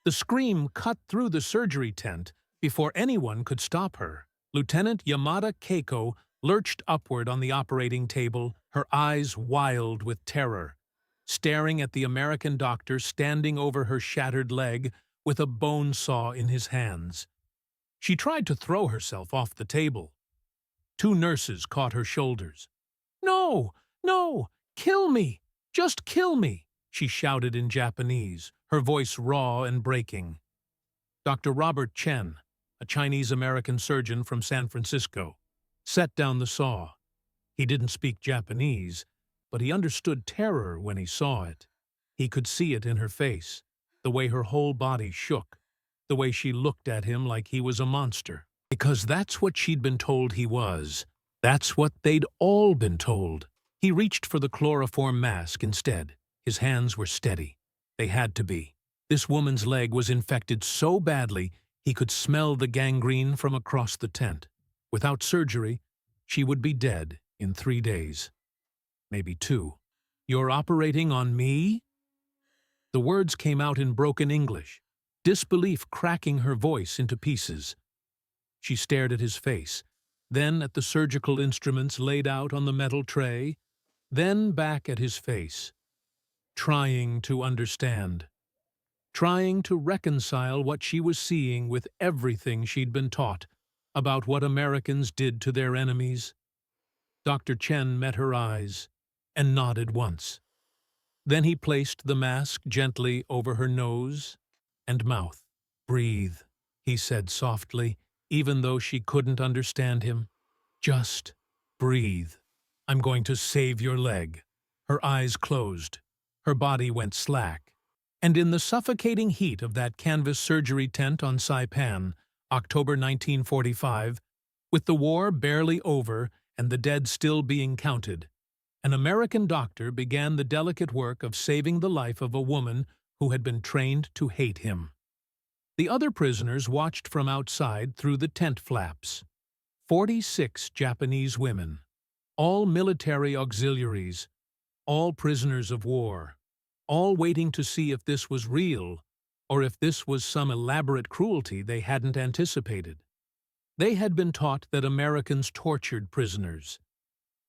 The scream cut through the surgery tent before anyone could stop her. Lieutenant Yamada Keiko lurched upward on the operating table, her eyes wild with terror, staring at the American doctor standing over her shattered leg with a bone saw in his hands. She tried to throw herself off the table. Two nurses caught her shoulders. "No! No! Kill me! Just kill me!" she shouted in Japanese, her voice raw and breaking. Dr. Robert Chen, a Chinese-American surgeon from San Francisco, set down the saw. He didn't speak Japanese, but he understood terror when he saw it. He could see it in her face, the way her whole body shook, the way she looked at him like he was a monster. Because that's what she'd been told he was. That's what they'd all been told. He reached for the chloroform mask instead. His hands were steady. They had to be. This woman's leg was infected so badly he could smell the gangrene from across the tent. Without surgery, she would be dead in 3 days. Maybe 2. "You're operating on me?" The words came out in broken English, disbelief cracking her voice into pieces. She stared at his face, then at the surgical instruments laid out on the metal tray, then back at his face, trying to understand, trying to reconcile what she was seeing with everything she'd been taught about what Americans did to their enemies. Dr. Chen met her eyes and nodded once. Then he placed the mask gently over her nose and mouth. "Breathe," he said softly, even though she couldn't understand him. "Just breathe. I'm going to save your leg." Her eyes closed. Her body went slack. And in the suffocating heat of that canvas surgery tent on Saipan, October 1945, with the war barely over and the dead still being counted, an American doctor began the delicate work of saving the life of a woman who had been trained to hate him. The other prisoners watched from outside through the tent flaps. 46 Japanese women, all military auxiliaries, all prisoners of war, all waiting to see if this was real or if this was some elaborate cruelty they hadn't anticipated. They had been taught that Americans tortured prisoners,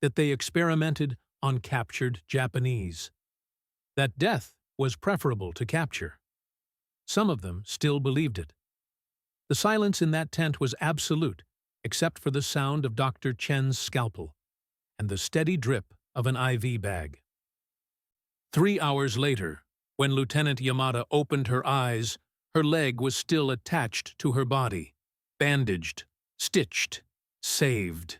that they experimented on captured Japanese, that death was preferable to capture. Some of them still believed it. The silence in that tent was absolute, except for the sound of Dr. Chen's scalpel and the steady drip of an IV bag. 3 hours later, when Lieutenant Yamada opened her eyes, her leg was still attached to her body, bandaged, stitched, saved.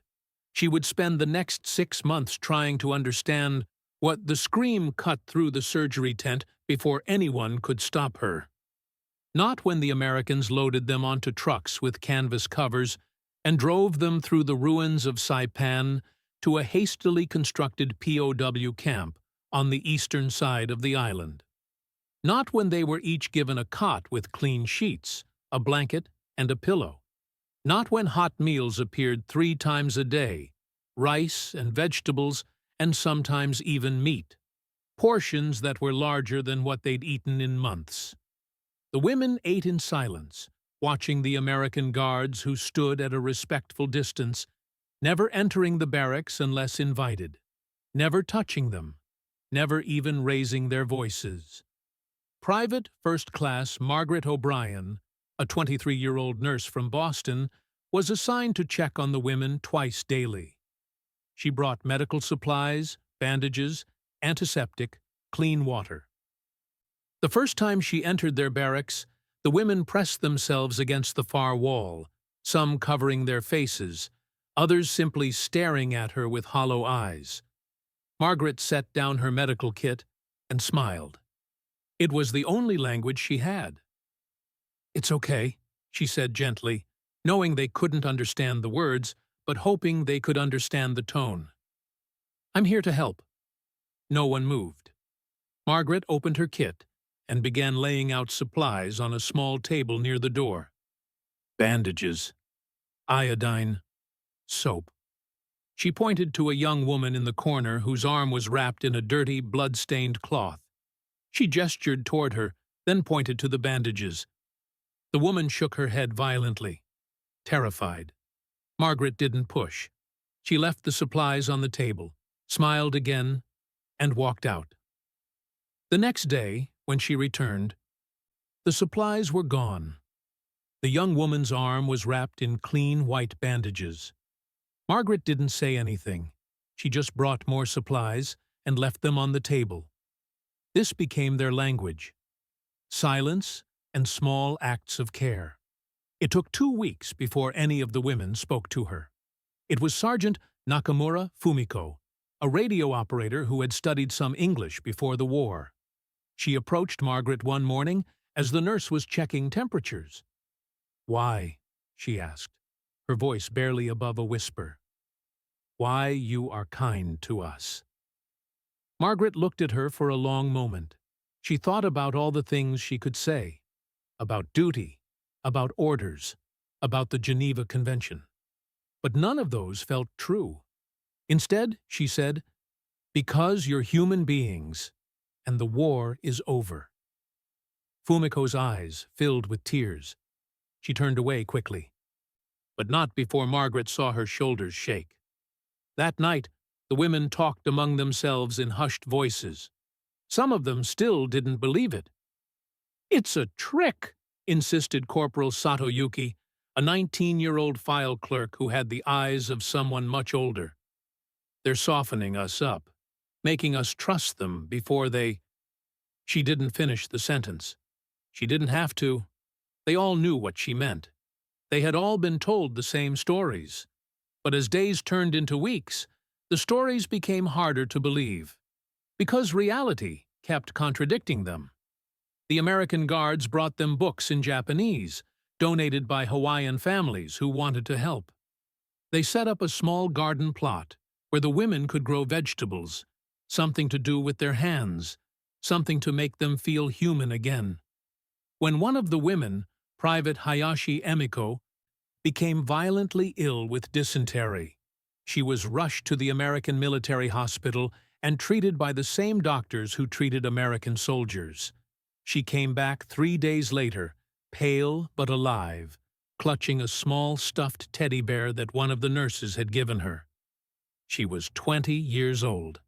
She would spend the next 6 months trying to understand what the scream cut through the surgery tent before anyone could stop her. Not when the Americans loaded them onto trucks with canvas covers and drove them through the ruins of Saipan to a hastily constructed POW camp on the eastern side of the island. Not when they were each given a cot with clean sheets, a blanket, and a pillow. Not when hot meals appeared 3 times a day, rice and vegetables, and sometimes even meat, portions that were larger than what they'd eaten in months. The women ate in silence, watching the American guards who stood at a respectful distance, never entering the barracks unless invited, never touching them, never even raising their voices. Private First Class Margaret O'Brien, a 23-year-old nurse from Boston, was assigned to check on the women twice daily. She brought medical supplies, bandages, antiseptic, clean water. The first time she entered their barracks, the women pressed themselves against the far wall, some covering their faces, others simply staring at her with hollow eyes. Margaret set down her medical kit and smiled. It was the only language she had. "It's okay," she said gently, knowing they couldn't understand the words, but hoping they could understand the tone. "I'm here to help." No one moved. Margaret opened her kit and began laying out supplies on a small table near the door. Bandages, iodine, soap. She pointed to a young woman in the corner whose arm was wrapped in a dirty, blood-stained cloth. She gestured toward her, then pointed to the bandages. The woman shook her head violently, terrified. Margaret didn't push. She left the supplies on the table, smiled again, and walked out. The next day, when she returned, the supplies were gone. The young woman's arm was wrapped in clean white bandages. Margaret didn't say anything. She just brought more supplies and left them on the table. This became their language: silence and small acts of care. It took 2 weeks before any of the women spoke to her. It was Sergeant Nakamura Fumiko, a radio operator who had studied some English before the war. She approached Margaret one morning as the nurse was checking temperatures. "Why?" she asked, her voice barely above a whisper. "Why you are kind to us." Margaret looked at her for a long moment. She thought about all the things she could say. About duty, about orders, about the Geneva Convention. But none of those felt true. Instead, she said, "Because you're human beings, and the war is over." Fumiko's eyes filled with tears. She turned away quickly. But not before Margaret saw her shoulders shake. That night, the women talked among themselves in hushed voices. Some of them still didn't believe it. "It's a trick," insisted Corporal Satoyuki, a 19-year-old file clerk who had the eyes of someone much older. "They're softening us up, making us trust them before they—" She didn't finish the sentence. She didn't have to. They all knew what she meant. They had all been told the same stories. But as days turned into weeks, the stories became harder to believe, because reality kept contradicting them. The American Guards brought them books in Japanese, donated by Hawaiian families who wanted to help. They set up a small garden plot where the women could grow vegetables, something to do with their hands, something to make them feel human again. When one of the women, Private Hayashi Emiko, became violently ill with dysentery, she was rushed to the American military hospital and treated by the same doctors who treated American soldiers. She came back 3 days later, pale but alive, clutching a small stuffed teddy bear that one of the nurses had given her. She was 20 years old.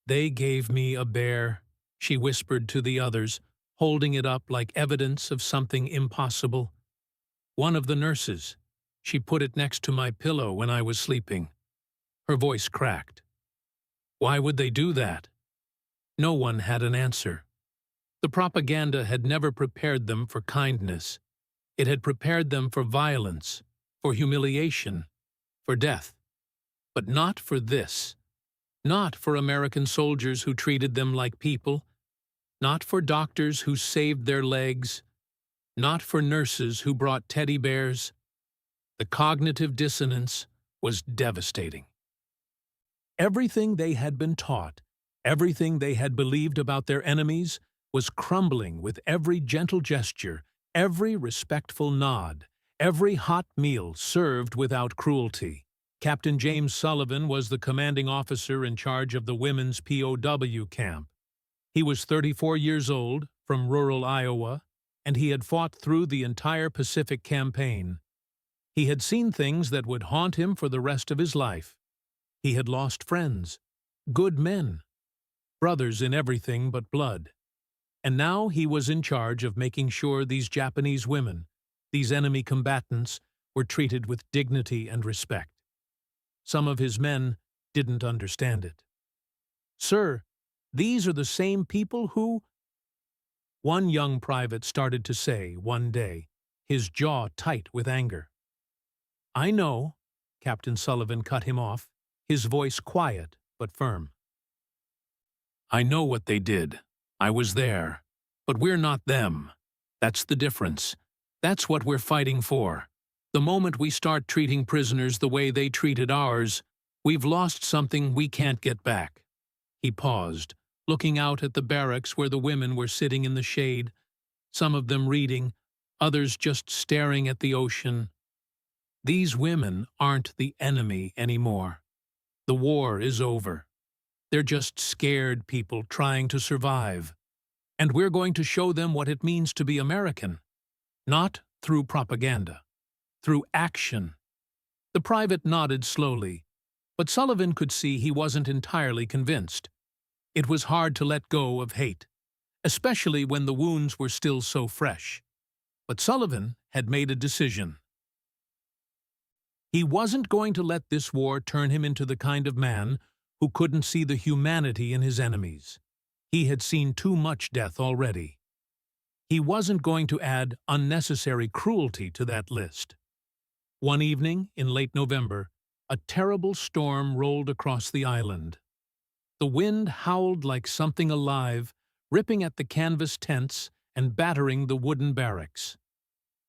"They gave me a bear," she whispered to the others, holding it up like evidence of something impossible. "One of the nurses. She put it next to my pillow when I was sleeping." Her voice cracked. Why would they do that? No one had an answer. The propaganda had never prepared them for kindness. It had prepared them for violence, for humiliation, for death. But not for this. Not for American soldiers who treated them like people. Not for doctors who saved their legs. Not for nurses who brought teddy bears. The cognitive dissonance was devastating. Everything they had been taught, everything they had believed about their enemies, was crumbling with every gentle gesture, every respectful nod, every hot meal served without cruelty. Captain James Sullivan was the commanding officer in charge of the women's POW camp. He was 34 years old, from rural Iowa, and he had fought through the entire Pacific campaign. He had seen things that would haunt him for the rest of his life. He had lost friends, good men, brothers in everything but blood. And now he was in charge of making sure these Japanese women, these enemy combatants, were treated with dignity and respect. Some of his men didn't understand it. "Sir, these are the same people who—" one young private started to say one day, his jaw tight with anger. "I know," Captain Sullivan cut him off, his voice quiet but firm. "I know what they did. I was there. But we're not them. That's the difference. That's what we're fighting for. The moment we start treating prisoners the way they treated ours, we've lost something we can't get back." He paused, looking out at the barracks where the women were sitting in the shade, some of them reading, others just staring at the ocean. These women aren't the enemy anymore. The war is over. They're just scared people trying to survive. And we're going to show them what it means to be American. Not through propaganda. Through action. The private nodded slowly, but Sullivan could see he wasn't entirely convinced. It was hard to let go of hate, especially when the wounds were still so fresh. But Sullivan had made a decision. He wasn't going to let this war turn him into the kind of man who couldn't see the humanity in his enemies. He had seen too much death already. He wasn't going to add unnecessary cruelty to that list. One evening in late November, a terrible storm rolled across the island. The wind howled like something alive, ripping at the canvas tents and battering the wooden barracks.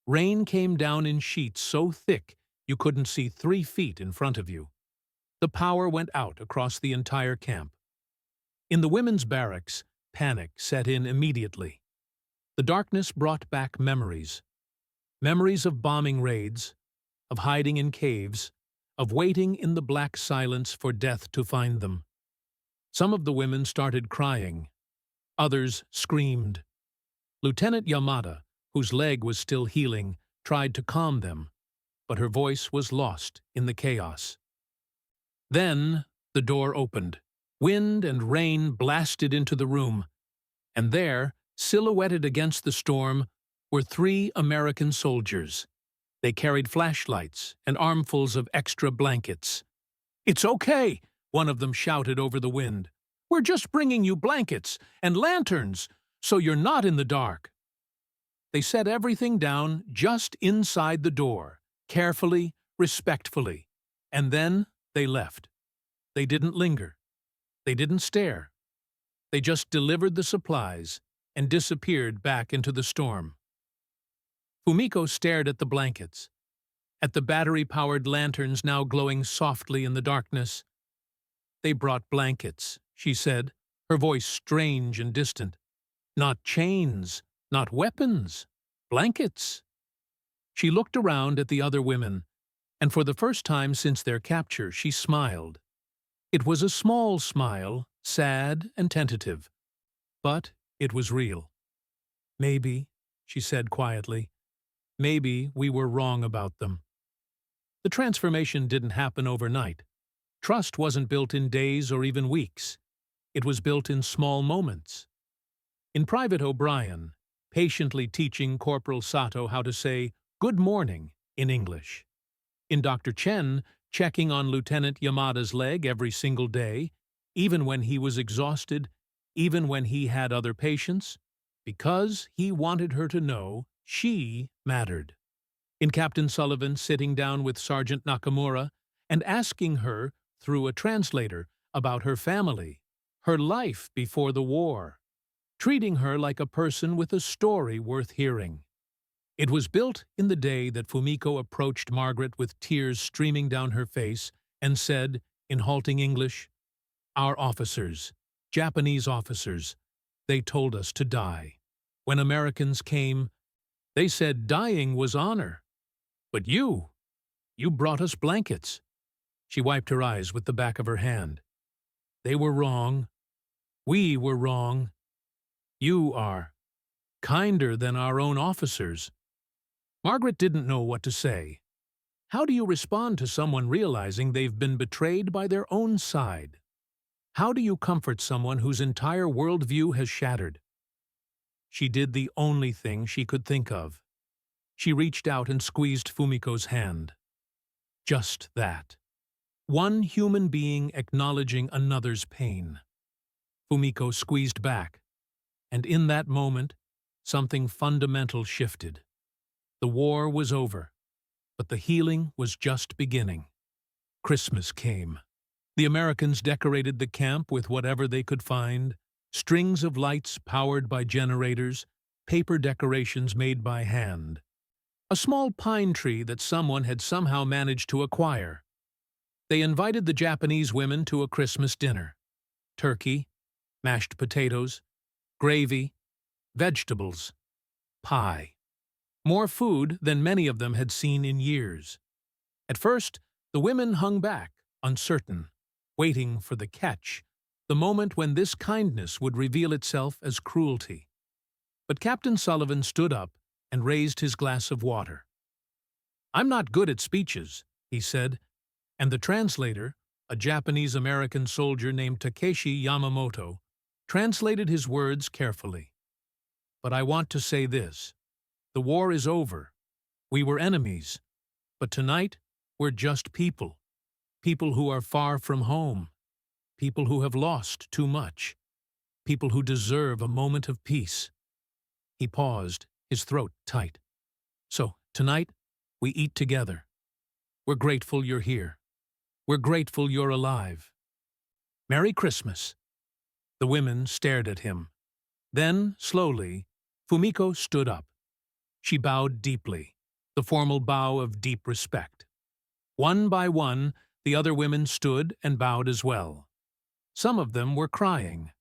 Rain came down in sheets so thick you couldn't see 3 feet in front of you. The power went out across the entire camp. In the women's barracks, panic set in immediately. The darkness brought back memories. Memories of bombing raids, of hiding in caves, of waiting in the black silence for death to find them. Some of the women started crying. Others screamed. Lieutenant Yamada, whose leg was still healing, tried to calm them, but her voice was lost in the chaos. Then the door opened. Wind and rain blasted into the room, and there, silhouetted against the storm, were 3 American soldiers. They carried flashlights and armfuls of extra blankets. "It's okay," one of them shouted over the wind. "We're just bringing you blankets and lanterns, so you're not in the dark." They set everything down just inside the door, carefully, respectfully, and then they left. They didn't linger. They didn't stare. They just delivered the supplies and disappeared back into the storm. Fumiko stared at the blankets, at the battery-powered lanterns now glowing softly in the darkness. "They brought blankets," she said, her voice strange and distant. "Not chains, not weapons, blankets." She looked around at the other women, and for the first time since their capture, she smiled. It was a small smile, sad and tentative, but it was real. "Maybe," she said quietly, "maybe we were wrong about them." The transformation didn't happen overnight. Trust wasn't built in days or even weeks. It was built in small moments. In Private O'Brien, patiently teaching Corporal Sato how to say "good morning" in English. In Dr. Chen, checking on Lieutenant Yamada's leg every single day, even when he was exhausted, even when he had other patients, because he wanted her to know she mattered. In Captain Sullivan sitting down with Sergeant Nakamura and asking her, through a translator, about her family, her life before the war, treating her like a person with a story worth hearing. It was built in the day that Fumiko approached Margaret with tears streaming down her face and said, in halting English, "Our officers, Japanese officers, they told us to die. When Americans came, they said dying was honor. But you brought us blankets." She wiped her eyes with the back of her hand. "They were wrong. We were wrong. You are kinder than our own officers." Margaret didn't know what to say. How do you respond to someone realizing they've been betrayed by their own side? How do you comfort someone whose entire worldview has shattered? She did the only thing she could think of. She reached out and squeezed Fumiko's hand. Just that. One human being acknowledging another's pain. Fumiko squeezed back, and in that moment, something fundamental shifted. The war was over, but the healing was just beginning. Christmas came. The Americans decorated the camp with whatever they could find, strings of lights powered by generators, paper decorations made by hand. A small pine tree that someone had somehow managed to acquire. They invited the Japanese women to a Christmas dinner. Turkey, mashed potatoes, gravy, vegetables, pie. More food than many of them had seen in years. At first, the women hung back, uncertain, waiting for the catch, the moment when this kindness would reveal itself as cruelty. But Captain Sullivan stood up and raised his glass of water. "I'm not good at speeches," he said, and the translator, a Japanese-American soldier named Takeshi Yamamoto, translated his words carefully. "But I want to say this. The war is over. We were enemies. But tonight, we're just people. People who are far from home. People who have lost too much. People who deserve a moment of peace." He paused, his throat tight. "So, tonight, we eat together. We're grateful you're here. We're grateful you're alive. Merry Christmas." The women stared at him. Then, slowly, Fumiko stood up. She bowed deeply, the formal bow of deep respect. One by one, the other women stood and bowed as well. Some of them were crying.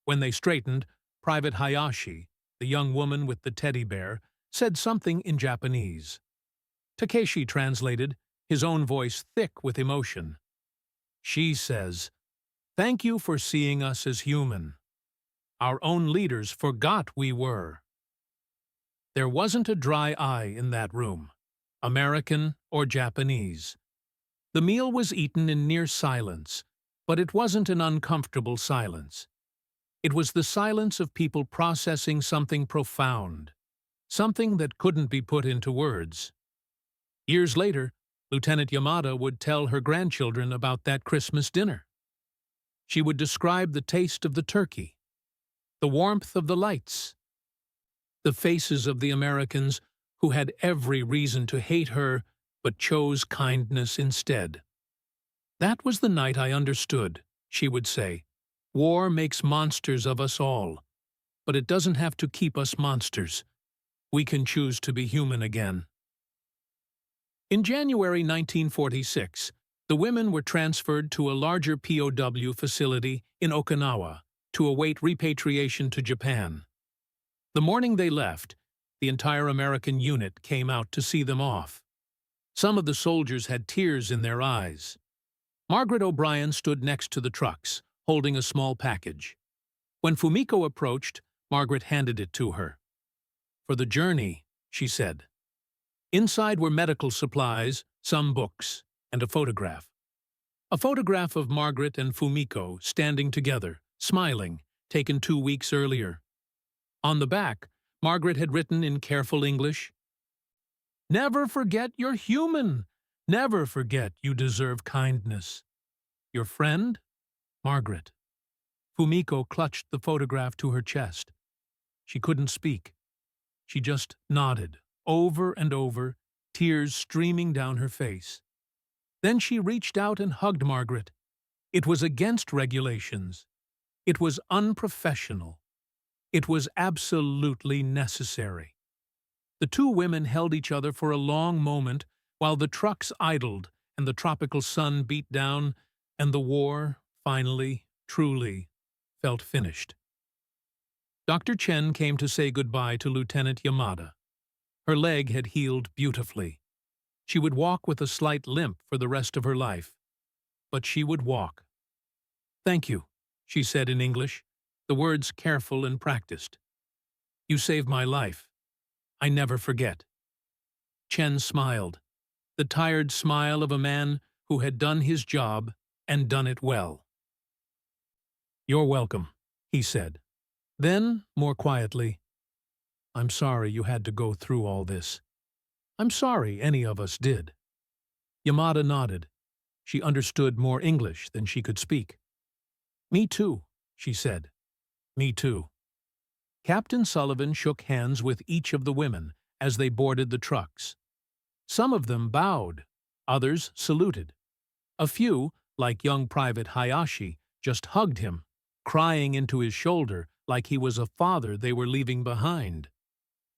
When they straightened, Private Hayashi, the young woman with the teddy bear, said something in Japanese. Takeshi translated, his own voice thick with emotion. She says, "Thank you for seeing us as human. Our own leaders forgot we were." There wasn't a dry eye in that room, American or Japanese. The meal was eaten in near silence, but it wasn't an uncomfortable silence. It was the silence of people processing something profound, something that couldn't be put into words. Years later, Lieutenant Yamada would tell her grandchildren about that Christmas dinner. She would describe the taste of the turkey, the warmth of the lights, the faces of the Americans who had every reason to hate her but chose kindness instead. "That was the night I understood," she would say. "War makes monsters of us all, but it doesn't have to keep us monsters. We can choose to be human again." In January 1946, the women were transferred to a larger POW facility in Okinawa to await repatriation to Japan. The morning they left, the entire American unit came out to see them off. Some of the soldiers had tears in their eyes. Margaret O'Brien stood next to the trucks, holding a small package. When Fumiko approached, Margaret handed it to her. "For the journey," she said. Inside were medical supplies, some books, and a photograph. A photograph of Margaret and Fumiko standing together, smiling, taken 2 weeks earlier. On the back, Margaret had written in careful English, "Never forget you're human. Never forget you deserve kindness. Your friend, Margaret." Fumiko clutched the photograph to her chest. She couldn't speak. She just nodded, over and over, tears streaming down her face. Then she reached out and hugged Margaret. It was against regulations. It was unprofessional. It was absolutely necessary. The two women held each other for a long moment while the trucks idled and the tropical sun beat down and the war, finally, truly, felt finished. Dr. Chen came to say goodbye to Lieutenant Yamada. Her leg had healed beautifully. She would walk with a slight limp for the rest of her life. But she would walk. "Thank you," she said in English, the words careful and practiced. "You saved my life. I never forget." Chen smiled, the tired smile of a man who had done his job and done it well. "You're welcome," he said. Then, more quietly, "I'm sorry you had to go through all this. I'm sorry any of us did." Yamada nodded. She understood more English than she could speak. "Me too," she said. "Me too." Captain Sullivan shook hands with each of the women as they boarded the trucks. Some of them bowed, others saluted. A few, like young Private Hayashi, just hugged him, crying into his shoulder like he was a father they were leaving behind.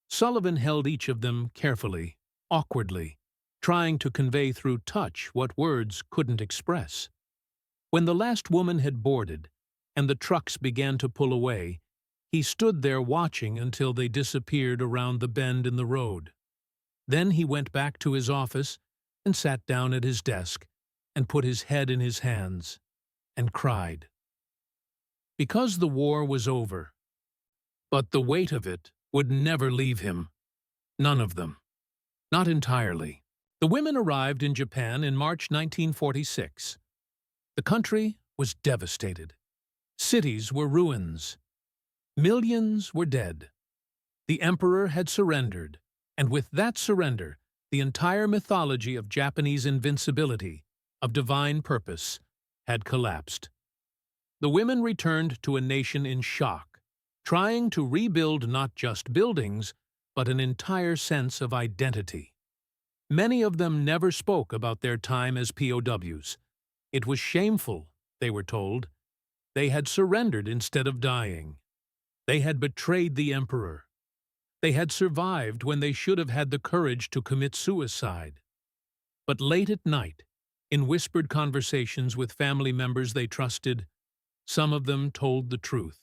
Sullivan held each of them carefully, awkwardly, trying to convey through touch what words couldn't express. When the last woman had boarded, and the trucks began to pull away, he stood there watching until they disappeared around the bend in the road. Then he went back to his office and sat down at his desk and put his head in his hands and cried. Because the war was over. But the weight of it would never leave him. None of them. Not entirely. The women arrived in Japan in March 1946. The country was devastated. Cities were ruins. Millions were dead. The emperor had surrendered, and with that surrender, the entire mythology of Japanese invincibility, of divine purpose, had collapsed. The women returned to a nation in shock, trying to rebuild not just buildings, but an entire sense of identity. Many of them never spoke about their time as POWs. It was shameful, they were told. They had surrendered instead of dying. They had betrayed the emperor. They had survived when they should have had the courage to commit suicide. But late at night, in whispered conversations with family members they trusted, some of them told the truth.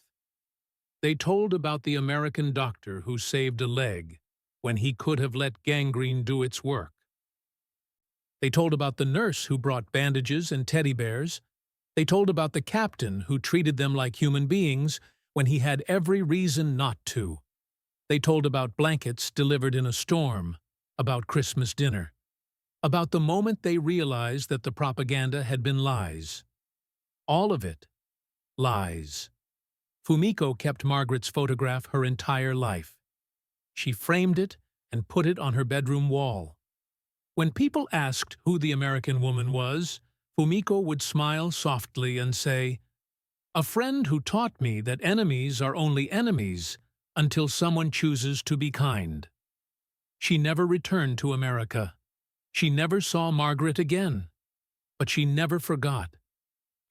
They told about the American doctor who saved a leg when he could have let gangrene do its work. They told about the nurse who brought bandages and teddy bears. They told about the captain who treated them like human beings when he had every reason not to. They told about blankets delivered in a storm, about Christmas dinner, about the moment they realized that the propaganda had been lies. All of it, lies. Fumiko kept Margaret's photograph her entire life. She framed it and put it on her bedroom wall. When people asked who the American woman was, Fumiko would smile softly and say, "A friend who taught me that enemies are only enemies until someone chooses to be kind." She never returned to America. She never saw Margaret again. But she never forgot.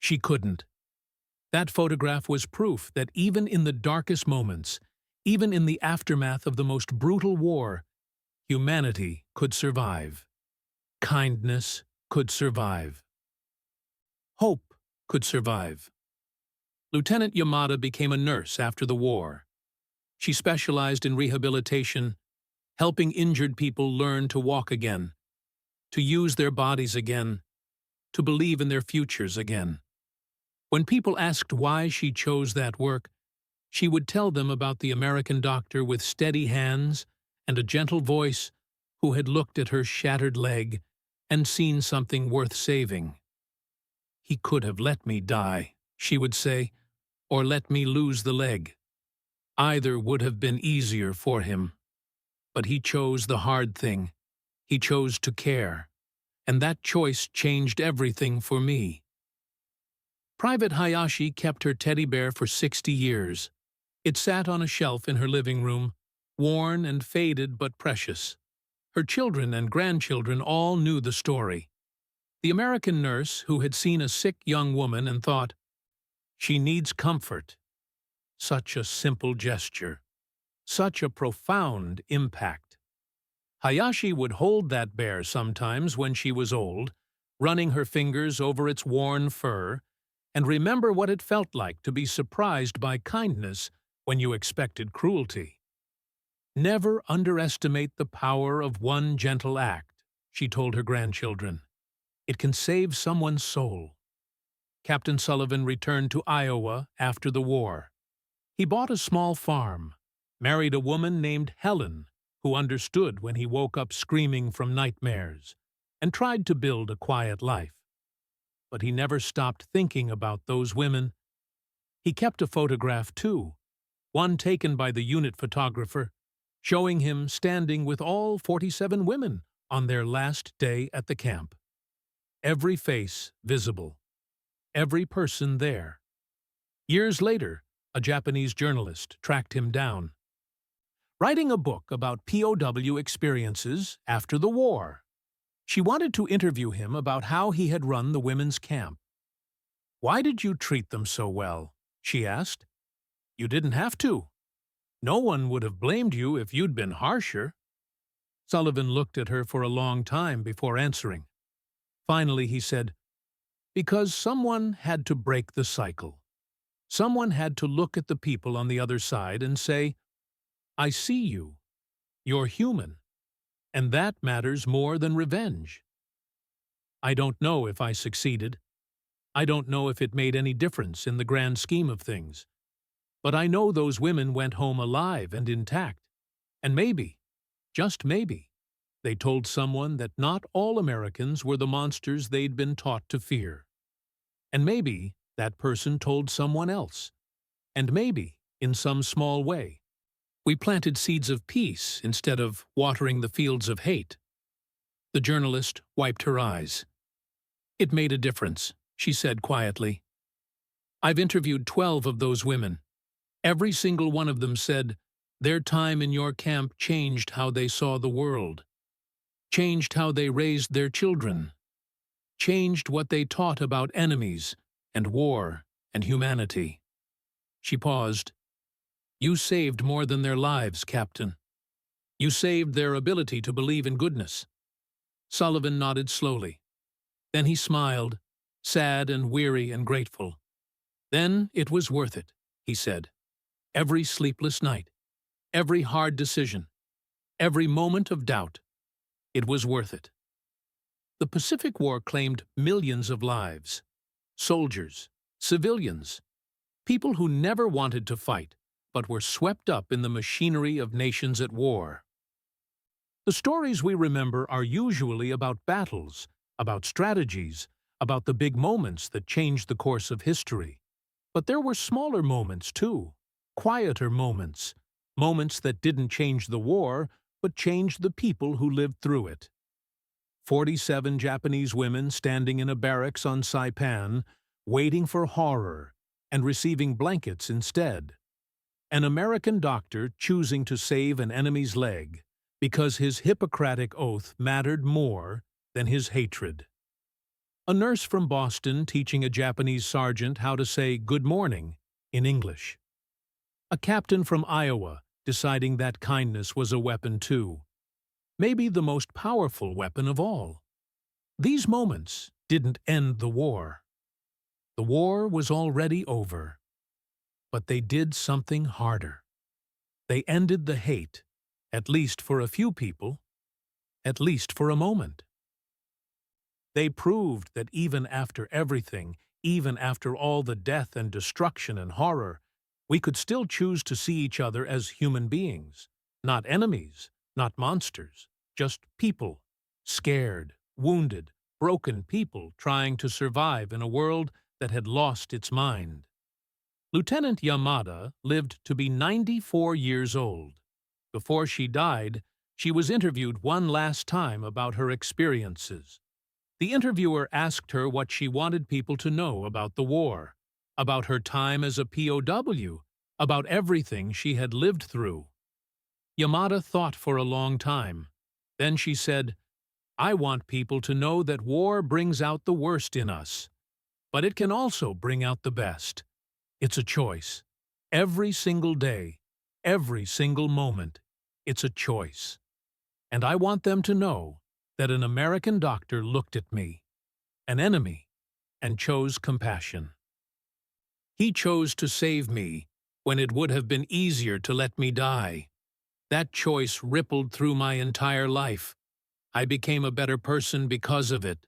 She couldn't. That photograph was proof that even in the darkest moments, even in the aftermath of the most brutal war, humanity could survive. Kindness could survive. Hope could survive. Lieutenant Yamada became a nurse after the war. She specialized in rehabilitation, helping injured people learn to walk again, to use their bodies again, to believe in their futures again. When people asked why she chose that work, she would tell them about the American doctor with steady hands and a gentle voice who had looked at her shattered leg and seen something worth saving. "He could have let me die," she would say, "or let me lose the leg. Either would have been easier for him. But he chose the hard thing. He chose to care. And that choice changed everything for me." Private Hayashi kept her teddy bear for 60 years. It sat on a shelf in her living room, worn and faded but precious. Her children and grandchildren all knew the story. The American nurse who had seen a sick young woman and thought, "She needs comfort." Such a simple gesture. Such a profound impact. Hayashi would hold that bear sometimes when she was old, running her fingers over its worn fur, and remember what it felt like to be surprised by kindness when you expected cruelty. "Never underestimate the power of one gentle act," she told her grandchildren. "It can save someone's soul." Captain Sullivan returned to Iowa after the war. He bought a small farm, married a woman named Helen, who understood when he woke up screaming from nightmares, and tried to build a quiet life. But he never stopped thinking about those women. He kept a photograph, too, one taken by the unit photographer, showing him standing with all 47 women on their last day at the camp. Every face visible. Every person there. Years later, a Japanese journalist tracked him down, writing a book about POW experiences after the war. She wanted to interview him about how he had run the women's camp. "Why did you treat them so well?" she asked. "You didn't have to. No one would have blamed you if you'd been harsher." Sullivan looked at her for a long time before answering. Finally he said, "Because someone had to break the cycle. Someone had to look at the people on the other side and say, 'I see you. You're human. And that matters more than revenge.' I don't know if I succeeded. I don't know if it made any difference in the grand scheme of things. But I know those women went home alive and intact. And maybe, just maybe, they told someone that not all Americans were the monsters they'd been taught to fear. And maybe that person told someone else. And maybe, in some small way, we planted seeds of peace instead of watering the fields of hate. The journalist wiped her eyes. It made a difference, she said quietly. I've interviewed 12 of those women. Every single one of them said their time in your camp changed how they saw the world, changed how they raised their children, changed what they taught about enemies and war and humanity. She paused. You saved more than their lives, Captain. You saved their ability to believe in goodness. Sullivan nodded slowly. Then he smiled, sad and weary and grateful. Then it was worth it, he said. Every sleepless night, every hard decision, every moment of doubt. It was worth it. The Pacific War claimed millions of lives. Soldiers, civilians, people who never wanted to fight, but were swept up in the machinery of nations at war. The stories we remember are usually about battles, about strategies, about the big moments that changed the course of history. But there were smaller moments, too. Quieter moments. Moments that didn't change the war, but changed the people who lived through it. 47 Japanese women standing in a barracks on Saipan, waiting for horror, and receiving blankets instead. An American doctor choosing to save an enemy's leg because his Hippocratic oath mattered more than his hatred. A nurse from Boston teaching a Japanese sergeant how to say good morning in English. A captain from Iowa deciding that kindness was a weapon too. Maybe the most powerful weapon of all. These moments didn't end the war. The war was already over. But they did something harder. They ended the hate, at least for a few people, at least for a moment. They proved that even after everything, even after all the death and destruction and horror, we could still choose to see each other as human beings, not enemies, not monsters, just people, scared, wounded, broken people trying to survive in a world that had lost its mind. Lieutenant Yamada lived to be 94 years old. Before she died, she was interviewed one last time about her experiences. The interviewer asked her what she wanted people to know about the war, about her time as a POW, about everything she had lived through. Yamada thought for a long time. Then she said, I want people to know that war brings out the worst in us, but it can also bring out the best. It's a choice. Every single day, every single moment, it's a choice. And I want them to know that an American doctor looked at me, an enemy, and chose compassion. He chose to save me when it would have been easier to let me die. That choice rippled through my entire life. I became a better person because of it.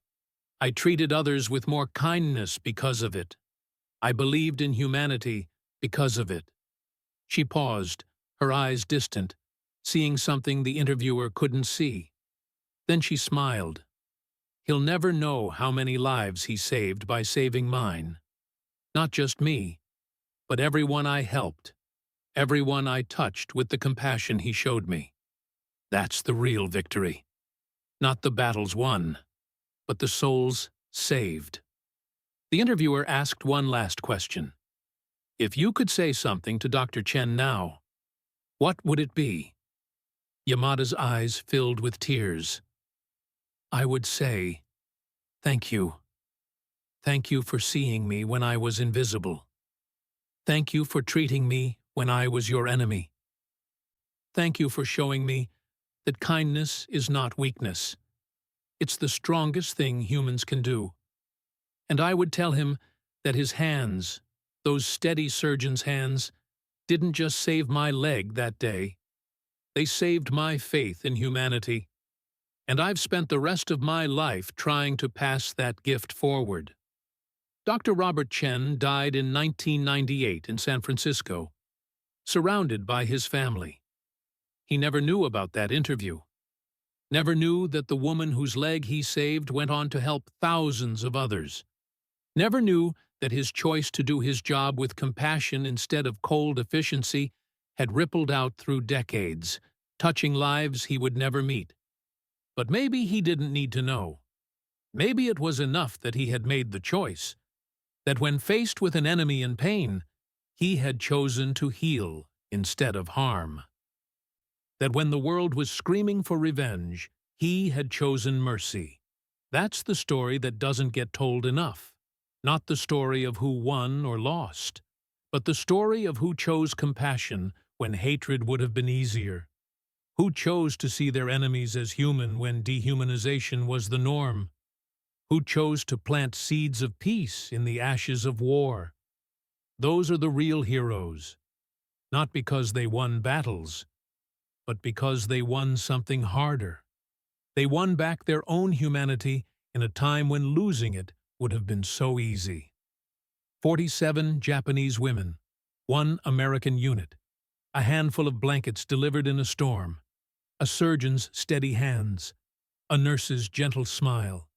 I treated others with more kindness because of it. I believed in humanity because of it. She paused, her eyes distant, seeing something the interviewer couldn't see. Then she smiled. He'll never know how many lives he saved by saving mine. Not just me, but everyone I helped, everyone I touched with the compassion he showed me. That's the real victory. Not the battles won, but the souls saved. The interviewer asked one last question. If you could say something to Dr. Chen now, what would it be? Yamada's eyes filled with tears. I would say, thank you. Thank you for seeing me when I was invisible. Thank you for treating me when I was your enemy. Thank you for showing me that kindness is not weakness. It's the strongest thing humans can do. And I would tell him that his hands, those steady surgeon's hands, didn't just save my leg that day. They saved my faith in humanity. And I've spent the rest of my life trying to pass that gift forward. Dr. Robert Chen died in 1998 in San Francisco, surrounded by his family. He never knew about that interview. Never knew that the woman whose leg he saved went on to help thousands of others. Never knew that his choice to do his job with compassion instead of cold efficiency had rippled out through decades, touching lives he would never meet. But maybe he didn't need to know. Maybe it was enough that he had made the choice, that when faced with an enemy in pain, he had chosen to heal instead of harm. That when the world was screaming for revenge, he had chosen mercy. That's the story that doesn't get told enough. Not the story of who won or lost, but the story of who chose compassion when hatred would have been easier. Who chose to see their enemies as human when dehumanization was the norm? Who chose to plant seeds of peace in the ashes of war? Those are the real heroes, not because they won battles, but because they won something harder. They won back their own humanity in a time when losing it would have been so easy. 47 Japanese women, 1 American unit, a handful of blankets delivered in a storm, a surgeon's steady hands, a nurse's gentle smile,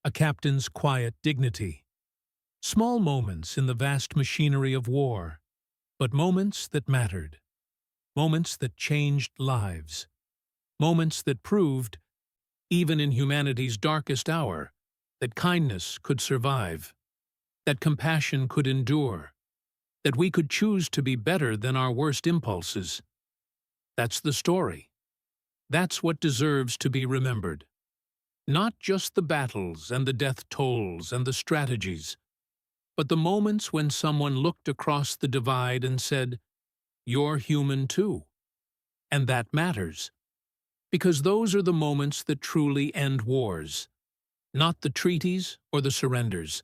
a captain's quiet dignity. Small moments in the vast machinery of war, but moments that mattered. Moments that changed lives. Moments that proved, even in humanity's darkest hour, that kindness could survive, that compassion could endure, that we could choose to be better than our worst impulses. That's the story. That's what deserves to be remembered. Not just the battles and the death tolls and the strategies, but the moments when someone looked across the divide and said, "You're human too." And that matters, because those are the moments that truly end wars. Not the treaties or the surrenders,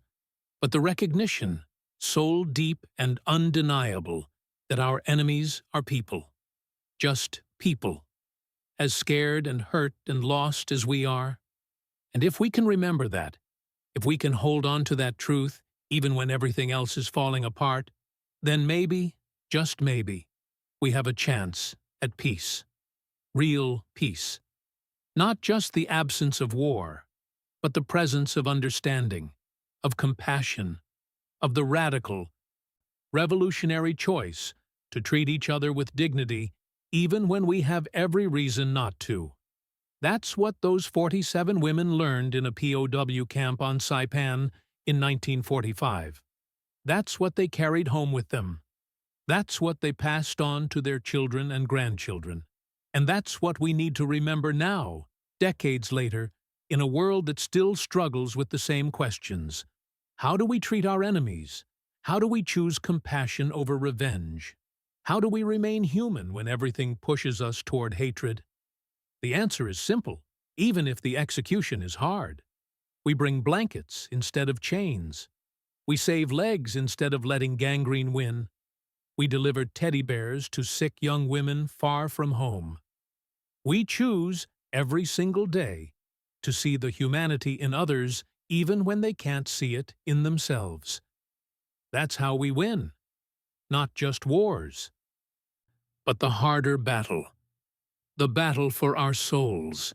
but the recognition, soul deep and undeniable, that our enemies are people. Just people. As scared and hurt and lost as we are. And if we can remember that, if we can hold on to that truth, even when everything else is falling apart, then maybe, just maybe, we have a chance at peace. Real peace. Not just the absence of war, but the presence of understanding, of compassion, of the radical, revolutionary choice to treat each other with dignity even when we have every reason not to. That's what those 47 women learned in a POW camp on Saipan in 1945. That's what they carried home with them. That's what they passed on to their children and grandchildren. And that's what we need to remember now, decades later, in a world that still struggles with the same questions. How do we treat our enemies? How do we choose compassion over revenge? How do we remain human when everything pushes us toward hatred? The answer is simple, even if the execution is hard. We bring blankets instead of chains. We save legs instead of letting gangrene win. We deliver teddy bears to sick young women far from home. We choose, every single day, to see the humanity in others even when they can't see it in themselves. That's how we win. Not just wars, but the harder battle. The battle for our souls.